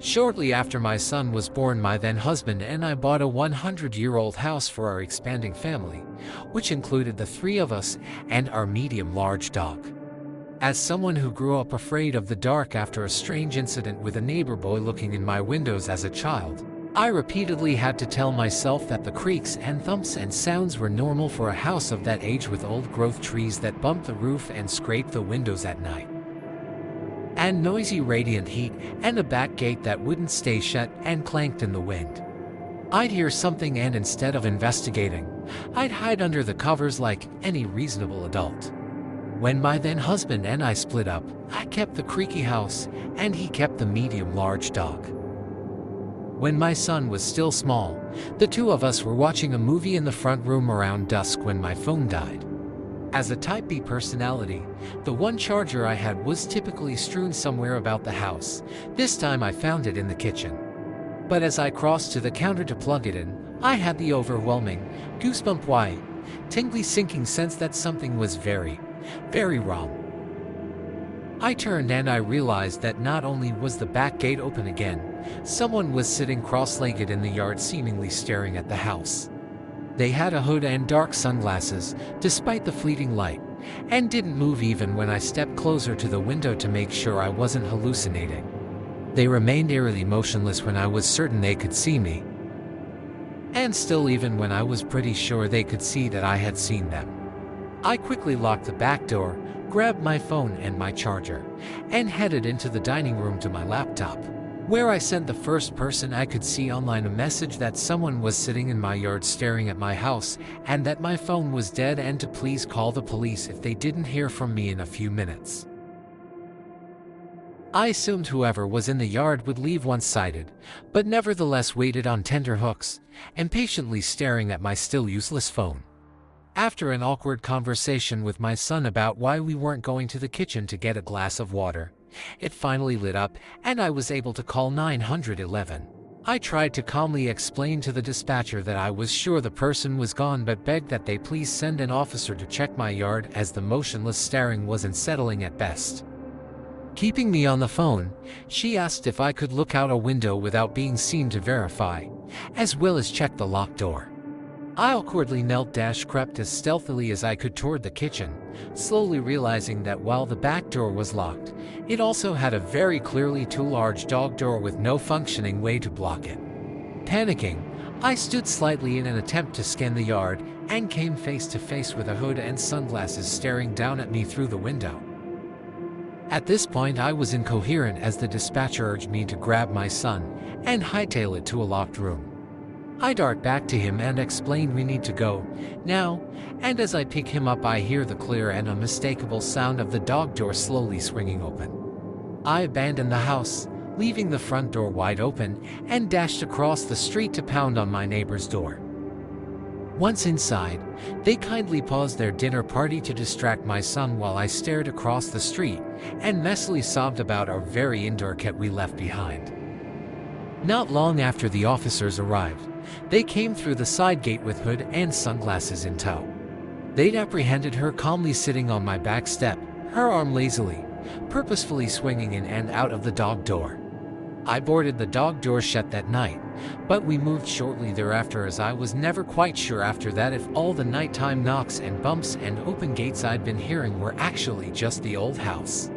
Shortly after my son was born, my then husband and I bought a 100-year-old house for our expanding family, which included the three of us and our medium-large dog. As someone who grew up afraid of the dark after a strange incident with a neighbor boy looking in my windows as a child, I repeatedly had to tell myself that the creaks and thumps and sounds were normal for a house of that age with old-growth trees that bumped the roof and scraped the windows at night, and noisy radiant heat, and a back gate that wouldn't stay shut and clanked in the wind. I'd hear something, and instead of investigating, I'd hide under the covers like any reasonable adult. When my then husband and I split up, I kept the creaky house, and he kept the medium-large dog. When my son was still small, the two of us were watching a movie in the front room around dusk when my phone died. As a Type B personality, the one charger I had was typically strewn somewhere about the house. This time I found it in the kitchen. But as I crossed to the counter to plug it in, I had the overwhelming, goosebump-why, tingly sinking sense that something was very, very wrong. I turned and I realized that not only was the back gate open again, someone was sitting cross-legged in the yard seemingly staring at the house. They had a hood and dark sunglasses, despite the fleeting light, and didn't move even when I stepped closer to the window to make sure I wasn't hallucinating. They remained eerily motionless when I was certain they could see me, and still even when I was pretty sure they could see that I had seen them. I quickly locked the back door, grabbed my phone and my charger, and headed into the dining room to my laptop, where I sent the first person I could see online a message that someone was sitting in my yard staring at my house, and that my phone was dead and to please call the police if they didn't hear from me in a few minutes. I assumed whoever was in the yard would leave once sighted, but nevertheless waited on tenterhooks, impatiently staring at my still useless phone. After an awkward conversation with my son about why we weren't going to the kitchen to get a glass of water, it finally lit up and I was able to call 911. I tried to calmly explain to the dispatcher that I was sure the person was gone, but begged that they please send an officer to check my yard as the motionless staring was unsettling at best. Keeping me on the phone, she asked if I could look out a window without being seen to verify, as well as check the locked door. I awkwardly crept as stealthily as I could toward the kitchen, slowly realizing that while the back door was locked, it also had a very clearly too large dog door with no functioning way to block it. Panicking, I stood slightly in an attempt to scan the yard and came face to face with a hood and sunglasses staring down at me through the window. At this point I was incoherent as the dispatcher urged me to grab my son and hightail it to a locked room. I dart back to him and explain we need to go now, and as I pick him up I hear the clear and unmistakable sound of the dog door slowly swinging open. I abandoned the house, leaving the front door wide open, and dashed across the street to pound on my neighbor's door. Once inside, they kindly paused their dinner party to distract my son while I stared across the street and messily sobbed about our very indoor cat we left behind. Not long after the officers arrived, they came through the side gate with hood and sunglasses in tow. They'd apprehended her calmly sitting on my back step, her arm lazily, purposefully swinging in and out of the dog door. I boarded the dog door shut that night, but we moved shortly thereafter, as I was never quite sure after that if all the nighttime knocks and bumps and open gates I'd been hearing were actually just the old house.